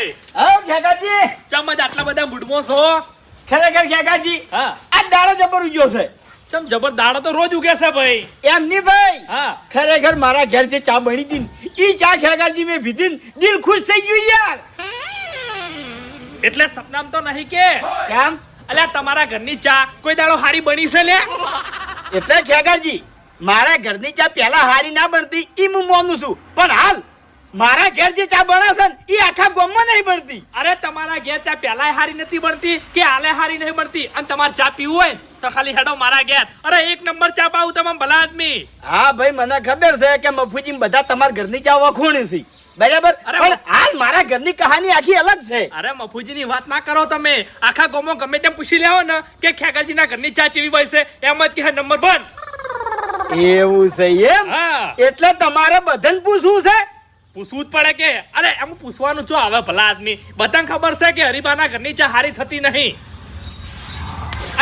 ભાઈ હા ખેગાજી ચમ જ આટલા બધા મૂડમાં છો? ખરેખર ખેગાજી હા આ દાડો જબર ઉગ્યો છે ચમ જબર દાડો તો રોજ ઉગે છે ભાઈ. એમ નહીં ભાઈ હા ખરેખર મારા ઘેર જે ચા બની હતી ઈ ચા ખેગાજી મેં પીધી ને દિલ ખુશ થઈ ગયું યાર એટલે સપનામ તો નહીં કે કેમ અલ્યા તમારા ઘરની ચા કોઈ દાડો હારી બની છે લે? એટલે ખેગાજી મારા ઘરની ચા પહેલા હારી ના બનતી ઈ હું માનું છું પણ હાલ મારા ઘેર જે ચા બને છે ને ઈ આખા ગામમાં નહીં બનતી. અરે તમારા ઘેર ચા પહેલાય હારી નથી બનતી કે હાલે હારી નહીં બનતી અને તમારે ચા પીવું હોય ને તો ખાલી હેડો મારા ઘેર. અરે એક નંબર ચા પાવું તમામ ભલા આદમી. હા ભાઈ મને ખબર છે કે મફુજી બધા તમારા ઘરની ચા વખોણી છે બરાબર પણ હાલ મારા ઘરની કહાની આખી અલગ છે. અરે મફુજીની વાત ના કરો તમે. આખા ગામમાં ગમે તેમ પૂછી લેવો ને કે ખેગાજીના ઘરની ચા ચેવી હોય છે એમ જ કે નંબર 1. એવું છે એમ? હા એટલે તમારે બધાને પૂછવું છે? પૂછવું જ પડે કે અરે એમ પૂછવાનું છો હવે ભલા આદમી. બધાને ખબર છે કે હરીબાના ઘરની ચા હારી થતી નહીં.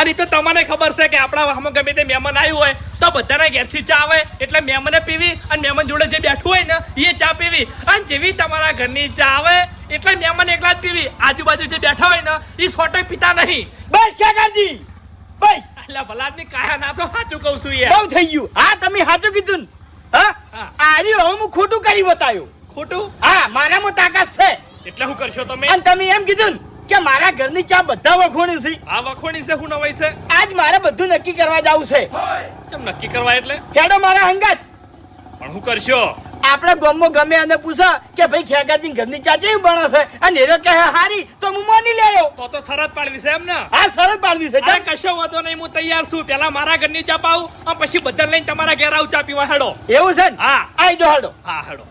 અને તો તમને ખબર છે કે આપણા વાહમાં ગમે તે મહેમાન આવ્યું હોય તો બધાના ઘેરથી ચા આવે એટલે મહેમાને પીવી અને મહેમાન જોડે જે બેઠું હોય ને એ ચા પીવી. અને જેવી તમારા ઘરની ચા આવે એટલે મહેમાન એકલા જ પીવી. આજુબાજુ જે બેઠા હોય ને એ સોટો પીતા નહીં. બસ ખેગાજી બસ એટલે ભલા આદમી કાયા ના તો સાચું કહું છું યાર. બહુ થઈ ગયું. હા તમે સાચું કીધું ને. હા આરી હવે હું ખોટું કરી બતાવ્યું. ખોટું? હા મારામાં તાકાત છે. એટલે શું કરશો તમે? અને તમે એમ કીધું ને કે મારા ઘરની ચા બધા વખોણી છે. આ વખોણી છે શું નવાઈ છે? આજ મારે બધું નક્કી કરવા જાવું છે. ચમ નક્કી કરવા એટલે? ખેડો મારા હંગાત પણ શું કરશો? આપણે ગામમાં ગમે અને પૂછા કે ભાઈ ખેગાજી ઘરની ચા કેવી બને છે અને એરો કહે હારી તો હું માની લેયો. તો શરત પાડવી છે એમ ને? હા સરસ પાડવી છે. અરે કશો વાંધો નહીં, હું તૈયાર છું. પેલા મારા ઘરની ચા પાવું અને પછી બધા લઈને તમારા ઘેર આવું ચા પીવા હેડો. એવું છે ને? હા આઈ જો હાડો. હા હેડો.